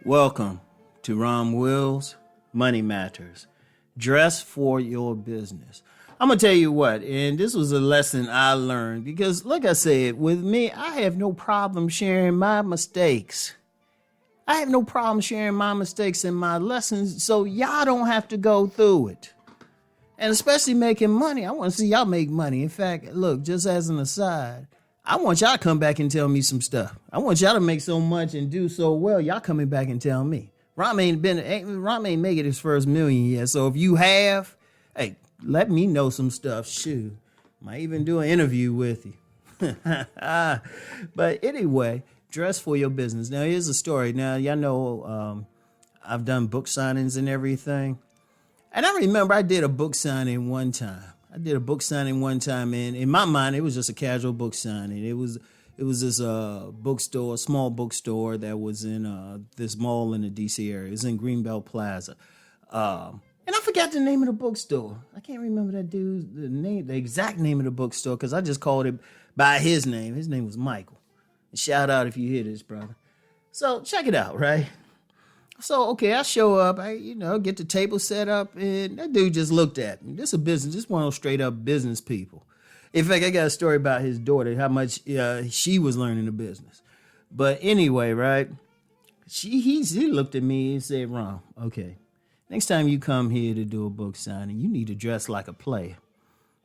Welcome to Rom Wills, Money Matters. Dress for your business. I'm going to tell you what, and this was a lesson I learned because, like I said, with me, I have no problem sharing my mistakes. I have no problem sharing my mistakes and my lessons so y'all don't have to go through it. And especially making money. I want to see y'all make money. In fact, look, just as an aside, I want y'all to come back and tell me some stuff. I want y'all to make so much and do so well. Y'all coming back and tell me. Rom ain't make it his first million yet. So if you have, hey, let me know some stuff. Shoot, might even do an interview with you. But anyway, dress for your business. Now here's a story. Now y'all know I've done book signings and everything, and I remember I did a book signing one time. and in my mind, it was just a casual book signing. It was this bookstore, small bookstore that was in this mall in the D.C. area. It was in Greenbelt Plaza. And I forgot the name of the bookstore. I can't remember that dude's the exact name of the bookstore, because I just called it by his name. His name was Michael. Shout out if you hear this, brother. So check it out, right? So, okay, I show up, I get the table set up, and that dude just looked at me. This is a business, just one of those straight up business people. In fact, I got a story about his daughter, how much she was learning the business. But anyway, right? He looked at me and said, Rom, okay, next time you come here to do a book signing, you need to dress like a player.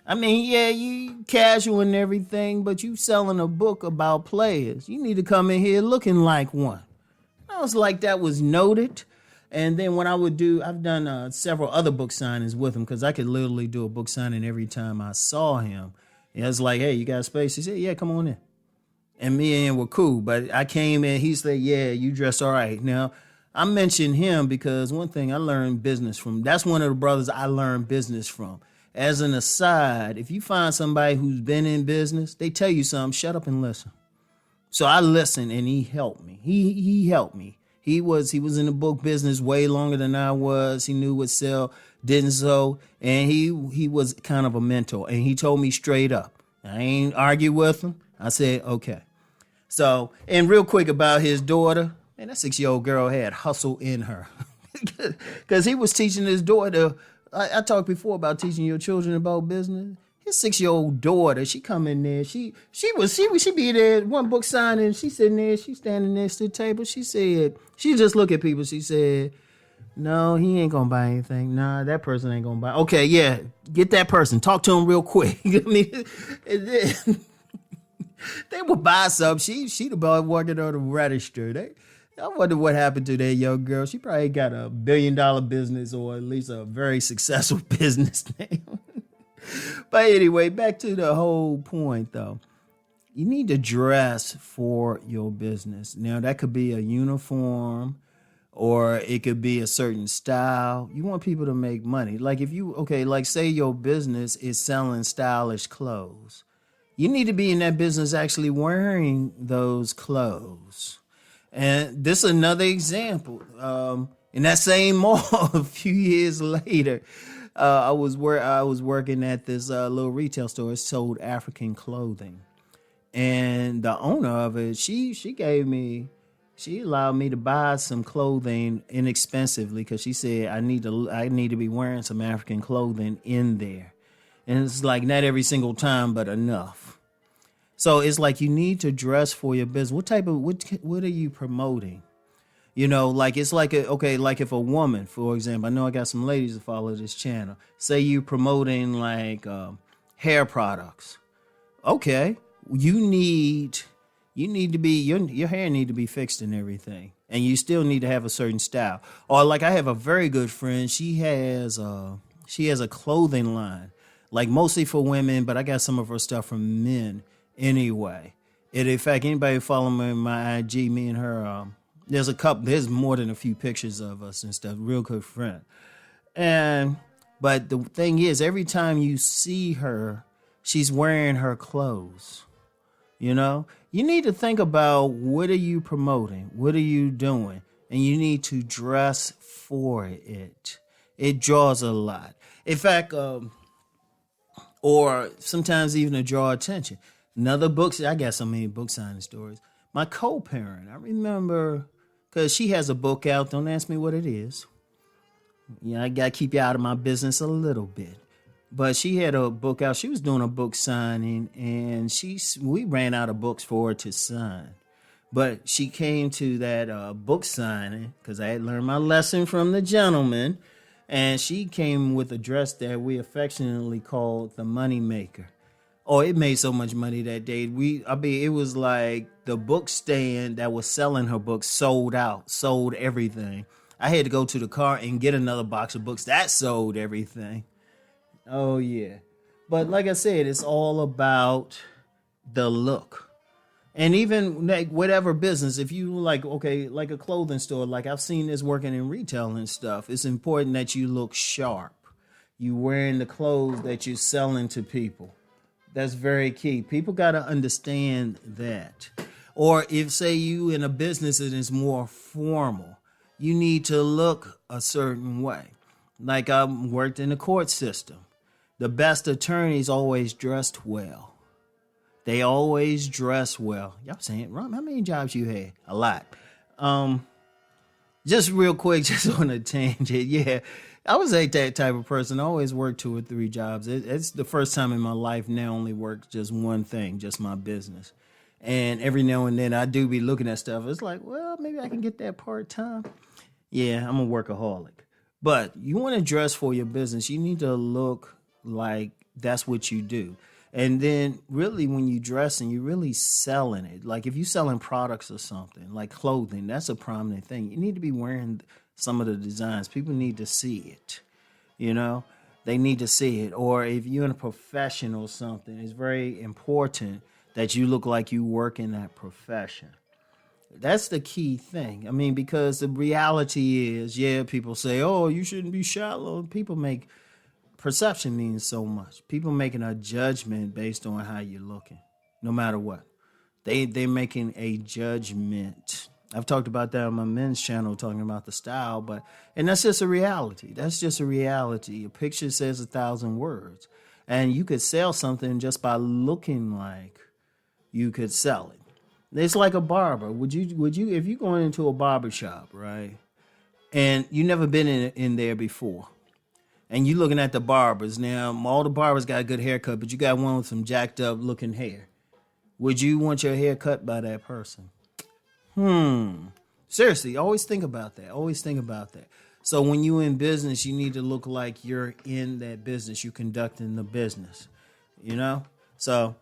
I mean, yeah, you casual and everything, but you selling a book about players. You need to come in here looking like one. I was like, that was noted. And then what I would do, I've done several other book signings with him, because I could literally do a book signing every time I saw him. And I was like, hey, you got space? He said, yeah, come on in. And me and him were cool. But I came in, he said, yeah, you dress all right. Now, I mentioned him because one thing I learned business from, that's one of the brothers I learned business from. As an aside, if you find somebody who's been in business, they tell you something, shut up and listen. So I listened, and he helped me. He helped me. He was in the book business way longer than I was. He knew what sell, didn't sell, and he was kind of a mentor. And he told me straight up. I ain't argue with him. I said, okay. So, and real quick about his daughter, man, that 6-year-old girl had hustle in her. Because he was teaching his daughter. I talked before about teaching your children about business. His 6-year-old daughter, she come in there. She be there at one book signing. She sitting there. She standing next to the table. She said, she just look at people. She said, no, he ain't gonna buy anything. Nah, that person ain't gonna buy. Okay, yeah, get that person. Talk to him real quick. I mean, and then they would buy something. She'd about working on the register. I wonder what happened to that young girl. She probably got a $1 billion business, or at least a very successful business name. But anyway, back to the whole point, though. You need to dress for your business. Now, that could be a uniform, or it could be a certain style. You want people to make money. Like like say your business is selling stylish clothes. You need to be in that business actually wearing those clothes. And this is another example. In that same mall, a few years later, I was working at this little retail store. It sold African clothing, and the owner of it, she allowed me to buy some clothing inexpensively, because she said I need to be wearing some African clothing in there, and it's like not every single time, but enough. So it's like you need to dress for your business. What are you promoting? Like it's like like if a woman, for example, I know I got some ladies that follow this channel. Say you promoting like hair products. Okay, you need to be your hair need to be fixed and everything, and you still need to have a certain style. Or like I have a very good friend. She has a clothing line, like mostly for women, but I got some of her stuff from men anyway. And in fact, anybody follow me on my IG, me and her. There's more than a few pictures of us and stuff. Real good friend. But the thing is, every time you see her, she's wearing her clothes. You need to think about, what are you promoting? What are you doing? And you need to dress for it. It draws a lot. In fact, or sometimes even to draw attention. I got so many book signing stories. My co-parent, I remember because she has a book out. Don't ask me what it is. Yeah, I got to keep you out of my business a little bit. But she had a book out. She was doing a book signing, and we ran out of books for her to sign. But she came to that book signing because I had learned my lesson from the gentleman. And she came with a dress that we affectionately called the Money Maker. Oh, it made so much money that day. It was like the book stand that was selling her books sold out, sold everything. I had to go to the car and get another box of books that sold everything. Oh, yeah. But like I said, it's all about the look. And even like whatever business, if you like a clothing store, like I've seen this working in retail and stuff, it's important that you look sharp. You wearing the clothes that you're selling to people. That's very key. People got to understand that. Or if, say, you in a business that is more formal, you need to look a certain way. Like I worked in the court system. The best attorneys always dressed well. They always dress well. Y'all saying, Rom, how many jobs you had? A lot. Just real quick, just on a tangent. Yeah, I was that type of person. I always worked 2 or 3 jobs. It's the first time in my life now only worked just one thing, just my business. And every now and then I do be looking at stuff. It's like, well, maybe I can get that part-time. Yeah, I'm a workaholic. But you want to dress for your business. You need to look like that's what you do. And then really when you dressing, you're really selling it. Like if you're selling products or something, like clothing, that's a prominent thing. You need to be wearing some of the designs. People need to see it, you know? They need to see it. Or if you're in a profession or something, it's very important that you look like you work in that profession. That's the key thing. I mean, because the reality is, yeah, people say, oh, you shouldn't be shallow. Perception means so much. People making a judgment based on how you're looking, no matter what. They're making a judgment. I've talked about that on my men's channel, talking about the style, and that's just a reality. That's just a reality. A picture says 1,000 words, and you could sell something just by looking like you could sell it. It's like a barber. Would you if you're going into a barber shop, right, and you never been in there before, and you looking at the barbers. Now, all the barbers got a good haircut, but you got one with some jacked up looking hair. Would you want your hair cut by that person? Seriously, always think about that. Always think about that. So when you're in business, you need to look like you're in that business. You're conducting the business, you know? So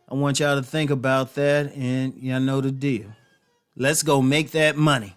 I want y'all to think about that, and y'all know the deal. Let's go make that money.